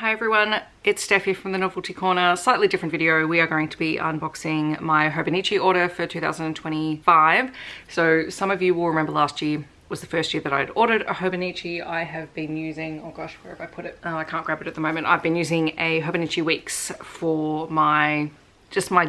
Hi everyone, it's Steffi from the Novelty Corner. Slightly different video. We are going to be unboxing my Hobonichi order for 2025. So some of you will remember last year was the first year that I'd ordered a Hobonichi. I have been using, oh gosh, where have I put it? Oh, I can't grab it at the moment. I've been using a Hobonichi Weeks for my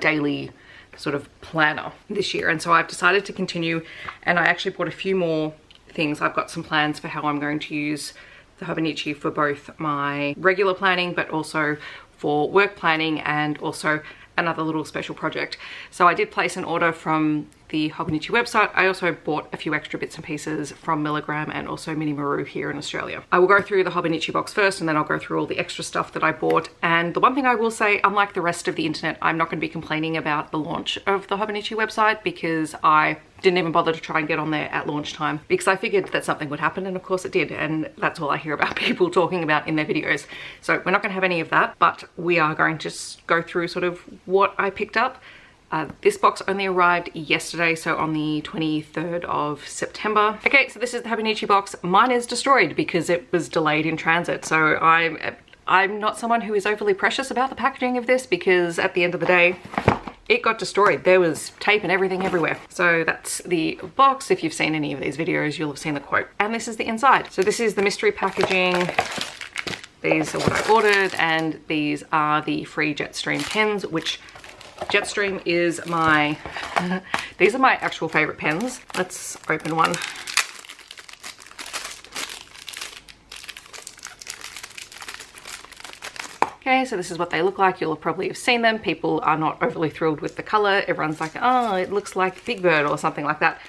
daily sort of planner this year. And so I've decided to continue, and I actually bought a few more things. I've got some plans for how I'm going to use the Hobonichi for both my regular planning but also for work planning and also another little special project. So I did place an order from the Hobonichi website. I also bought a few extra bits and pieces from Milligram and also Mini Maru here in Australia. I will go through the Hobonichi box first and then I'll go through all the extra stuff that I bought. And the one thing I will say, unlike the rest of the internet, I'm not going to be complaining about the launch of the Hobonichi website because I didn't even bother to try and get on there at launch time because I figured that something would happen, and of course it did, and that's all I hear about people talking about in their videos. So we're not going to have any of that, but we are going to just go through sort of what I picked up. This box only arrived yesterday, so on the 23rd of September. Okay, so this is the Hobonichi box. Mine is destroyed because it was delayed in transit, so I'm not someone who is overly precious about the packaging of this because at the end of the day, it got destroyed. There was tape and everything everywhere. So that's the box. If you've seen any of these videos, you'll have seen the quote. And this is the inside. So this is the mystery packaging. These are what I ordered, and these are the free Jetstream pens, which Jetstream is my, these are my actual favorite pens. Let's open one. Okay, so this is what they look like. You'll probably have seen them. People are not overly thrilled with the color. Everyone's like, oh, it looks like Big Bird or something like that.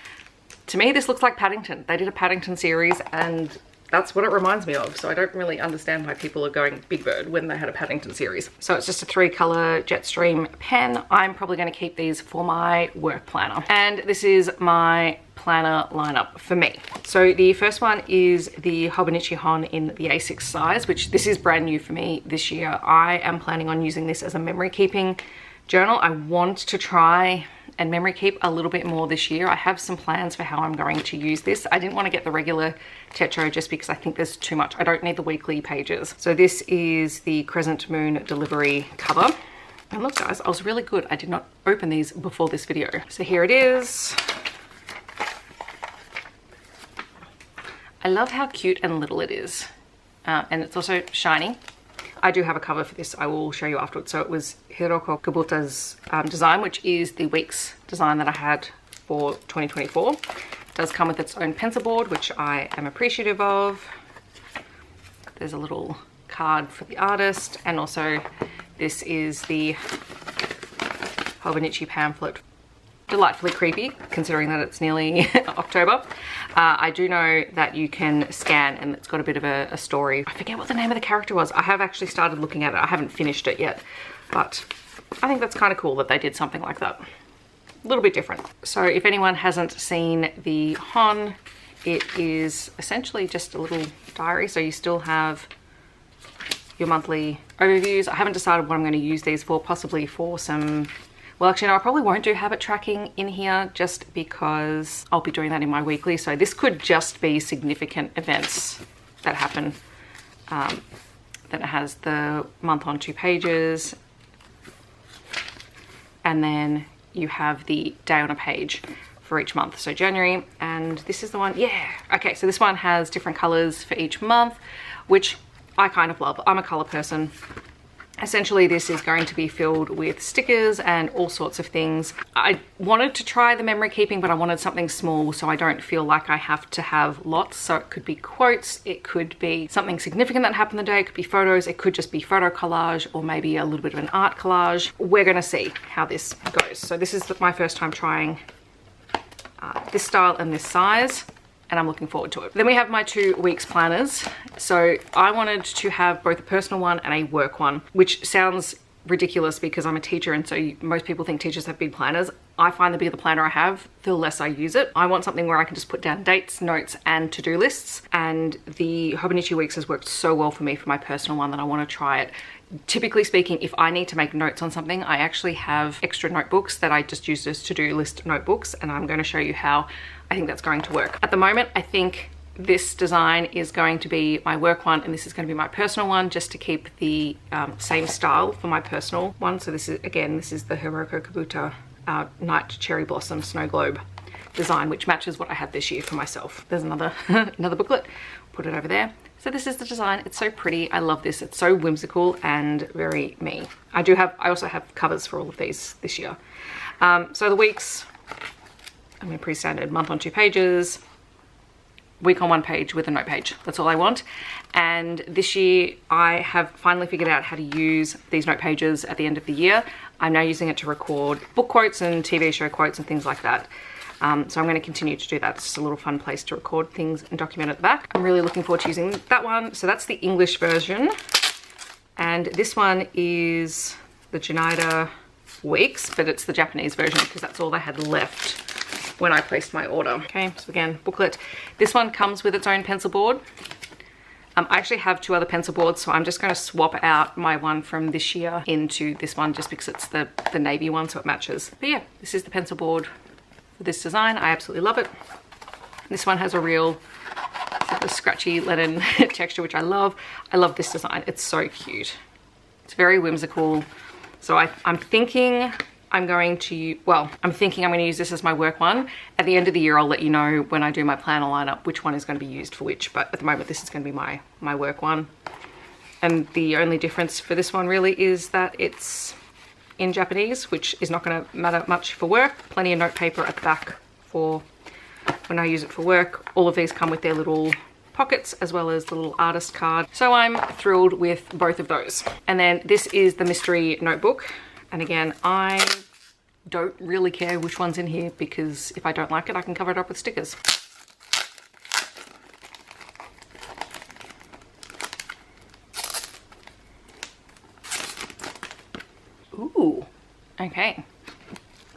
To me, this looks like Paddington. They did a Paddington series and that's what it reminds me of. So I don't really understand why people are going Big Bird when they had a Paddington series. So it's just a 3-color Jetstream pen. I'm probably going to keep these for my work planner. And this is my planner lineup for me. So the first one is the Hobonichi Hon in the A6 size, which this is brand new for me this year. I am planning on using this as a memory keeping journal. I want to try and memory keep a little bit more this year. I have some plans for how I'm going to use this. I didn't want to get the regular Techo just because I think there's too much. I don't need the weekly pages. So this is the Crescent Moon delivery cover. And look guys, I was really good. I did not open these before this video. So here it is. I love how cute and little it is. And it's also shiny. I do have a cover for this. I will show you afterwards. So it was Hiroko Kubuta's design, which is the Weeks design that I had for 2024. It does come with its own pencil board, which I am appreciative of. There's a little card for the artist, and also this is the Hobonichi pamphlet. Delightfully creepy, considering that it's nearly October. I do know that you can scan, and it's got a bit of a story. I forget what the name of the character was. I have actually started looking at it. I haven't finished it yet, but I think that's kind of cool that they did something like that. A little bit different. So if anyone hasn't seen the Hon, it is essentially just a little diary. So you still have your monthly overviews. I haven't decided what I'm going to use these for, possibly for some, well, actually, no, I probably won't do habit tracking in here just because I'll be doing that in my weekly. So this could just be significant events that happen. Then it has the month on 2 pages. And then you have the day on a page for each month. So January, and this is the one, yeah. Okay, so this one has different colors for each month, which I kind of love. I'm a color person. Essentially, this is going to be filled with stickers and all sorts of things. I wanted to try the memory keeping, but I wanted something small so I don't feel like I have to have lots. So it could be quotes, it could be something significant that happened the day, it could be photos, it could just be photo collage, or maybe a little bit of an art collage. We're gonna see how this goes. So this is my first time trying this style and this size, and I'm looking forward to it. Then we have my 2 weeks planners. So I wanted to have both a personal one and a work one, which sounds ridiculous because I'm a teacher, and so most people think teachers have big planners. I find the bigger the planner I have, the less I use it. I want something where I can just put down dates, notes, and to-do lists. And the Hobonichi Weeks has worked so well for me for my personal one that I want to try it. Typically speaking, if I need to make notes on something, I actually have extra notebooks that I just use as to-do list notebooks, and I'm going to show you how I think that's going to work. At the moment, I think this design is going to be my work one, and this is going to be my personal one, just to keep the same style for my personal one. So this is, again, this is the Hiroko Kabuta Night Cherry Blossom Snow Globe design, which matches what I had this year for myself. There's another another booklet, put it over there. So this is the design. It's so pretty. I love this. It's so whimsical and very me. I also have covers for all of these this year. So the weeks, I mean, pretty standard, month on 2 pages, week on 1 page with a note page. That's all I want. And this year I have finally figured out how to use these note pages at the end of the year. I'm now using it to record book quotes and TV show quotes and things like that. So I'm going to continue to do that. It's just a little fun place to record things and document at the back. I'm really looking forward to using that one. So that's the English version. And this one is the Janida weeks, but it's the Japanese version because that's all they had left when I placed my order. Okay, so again, booklet. This one comes with its own pencil board. I actually have 2 other pencil boards, so I'm just going to swap out my one from this year into this one just because it's the navy one, so it matches. But yeah, this is the pencil board for this design. I absolutely love it. This one has a real sort of scratchy linen texture, which I love. I love this design. It's so cute. It's very whimsical. So I'm thinking I'm going to use this as my work one. At the end of the year, I'll let you know when I do my planner lineup which one is going to be used for which, but at the moment this is going to be my work one. And the only difference for this one really is that it's in Japanese, which is not going to matter much for work. Plenty of note paper at the back for when I use it for work. All of these come with their little pockets as well as the little artist card. So I'm thrilled with both of those. And then this is the mystery notebook. And again, I don't really care which one's in here because if I don't like it, I can cover it up with stickers. Ooh, okay.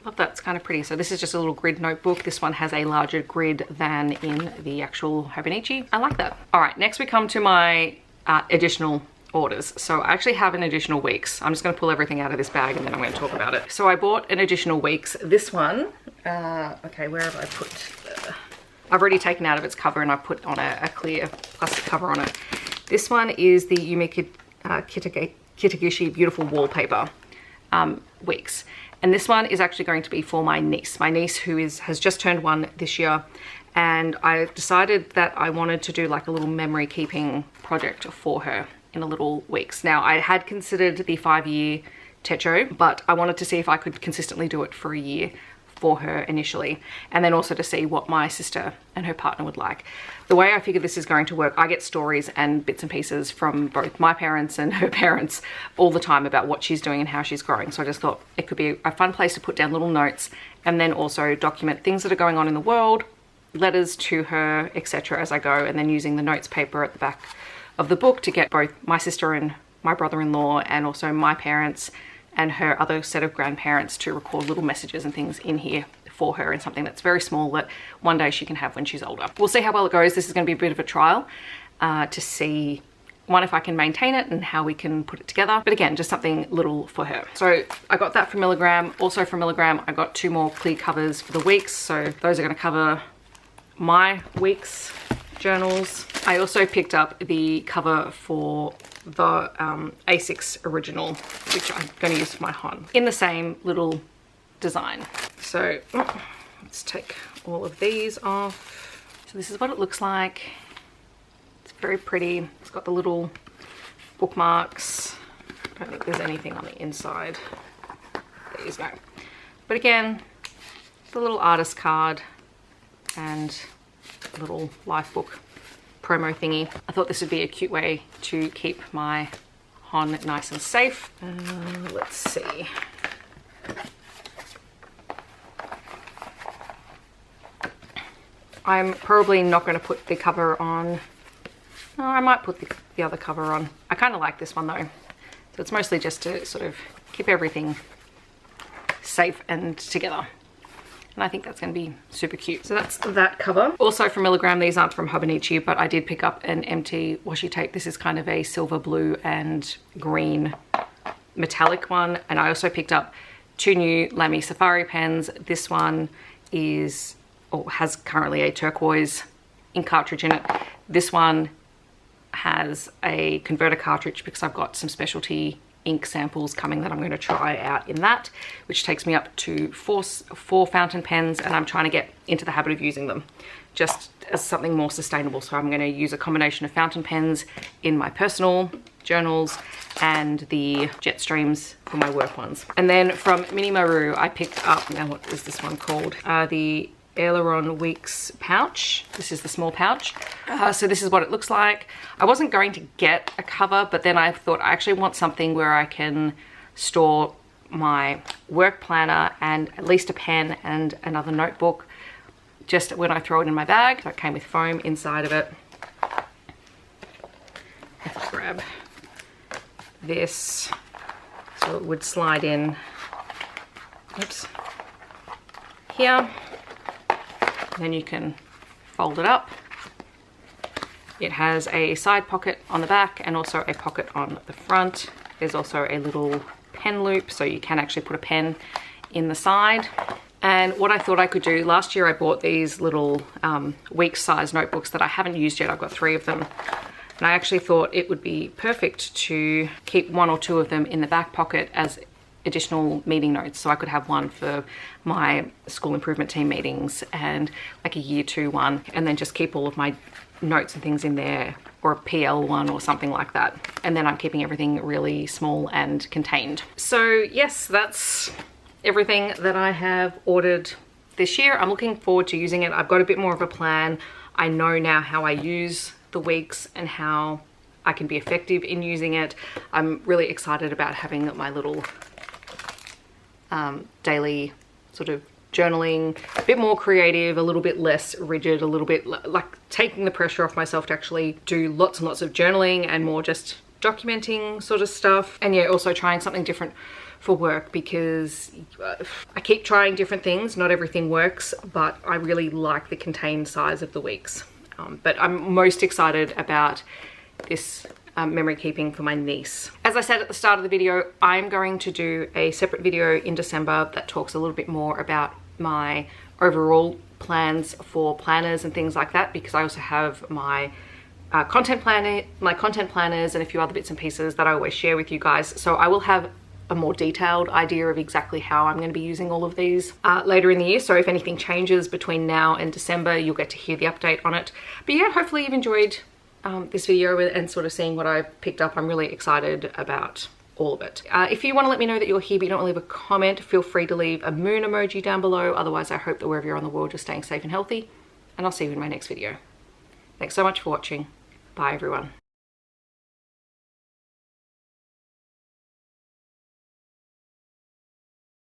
Love that, it's kind of pretty. So this is just a little grid notebook. This one has a larger grid than in the actual Hobonichi. I like that. All right, next we come to my additional orders. So I actually have an additional weeks. I'm just going to pull everything out of this bag and then I'm going to talk about it. So I bought an additional weeks. This one, okay, where have I put I've already taken out of its cover and I've put on a clear plastic cover on it. This one is the Yumi Kitagishi Beautiful Wallpaper weeks. And this one is actually going to be for my niece. My niece who has just turned 1 this year. And I decided that I wanted to do like a little memory keeping project for her in a little weeks. Now I had considered the 5-year techo, but I wanted to see if I could consistently do it for a year for her initially, and then also to see what my sister and her partner would like. The way I figure this is going to work, I get stories and bits and pieces from both my parents and her parents all the time about what she's doing and how she's growing. So I just thought it could be a fun place to put down little notes and then also document things that are going on in the world, letters to her, etc. as I go, and then using the notes paper at the back of the book to get both my sister and my brother-in-law and also my parents and her other set of grandparents to record little messages and things in here for her, and something that's very small that one day she can have when she's older. We'll see how well it goes. This is going to be a bit of a trial to see, one, if I can maintain it and how we can put it together. But again, just something little for her. So I got that from Milligram. Also from Milligram, I got 2 more clear covers for the weeks. So those are going to cover my week's journals. I also picked up the cover for the A6 original, which I'm going to use for my Hon, in the same little design. So let's take all of these off. So this is what it looks like. It's very pretty. It's got the little bookmarks. I don't think there's anything on the inside. There is no. But again, the little artist card and a little life book promo thingy. I thought this would be a cute way to keep my Hon nice and safe. Let's see. I'm probably not going to put the cover on. No, I might put the other cover on. I kind of like this one though. So it's mostly just to sort of keep everything safe and together. And I think that's going to be super cute. So that's that cover. Also from Milligram, these aren't from Hobonichi, but I did pick up an empty washi tape. This is kind of a silver, blue and green metallic one. And I also picked up 2 new Lamy Safari pens. This one is, or has currently a turquoise ink cartridge in it. This one has a converter cartridge because I've got some specialty ink samples coming that I'm going to try out in that, which takes me up to four fountain pens, and I'm trying to get into the habit of using them just as something more sustainable. So I'm going to use a combination of fountain pens in my personal journals and the jet streams for my work ones. And then from Mini Maru, I picked up, now what is this one called? The Aileron Weeks pouch. This is the small pouch. So this is what it looks like. I wasn't going to get a cover, but then I thought I actually want something where I can store my work planner and at least a pen and another notebook just when I throw it in my bag. So it came with foam inside of it. Let's grab this so it would slide in, oops, here. Then you can fold it up. It has a side pocket on the back and also a pocket on the front. There's also a little pen loop, so you can actually put a pen in the side. And what I thought I could do, last year I bought these little week size notebooks that I haven't used yet. I've got 3 of them. And I actually thought it would be perfect to keep 1 or 2 of them in the back pocket as additional meeting notes. So I could have one for my school improvement team meetings and like a year 2 one, and then just keep all of my notes and things in there, or a PL one or something like that. And then I'm keeping everything really small and contained. So yes, that's everything that I have ordered this year. I'm looking forward to using it. I've got a bit more of a plan. I know now how I use the weeks and how I can be effective in using it. I'm really excited about having my little daily sort of journaling, a bit more creative, a little bit less rigid, a little bit like taking the pressure off myself to actually do lots and lots of journaling and more just documenting sort of stuff. And yeah, also trying something different for work, because I keep trying different things. Not everything works, but I really like the contained size of the weeks. But I'm most excited about this memory keeping for my niece. As I said at the start of the video, I'm going to do a separate video in December that talks a little bit more about my overall plans for planners and things like that, because I also have my content planners and a few other bits and pieces that I always share with you guys. So I will have a more detailed idea of exactly how I'm going to be using all of these later in the year. So if anything changes between now and December, you'll get to hear the update on it. But yeah, hopefully you've enjoyed this video and sort of seeing what I've picked up. I'm really excited about all of it. If you want to let me know that you're here but you don't want to leave a comment, feel free to leave a moon emoji down below. Otherwise, I hope that wherever you're on the world, you're staying safe and healthy. And I'll see you in my next video. Thanks so much for watching. Bye everyone.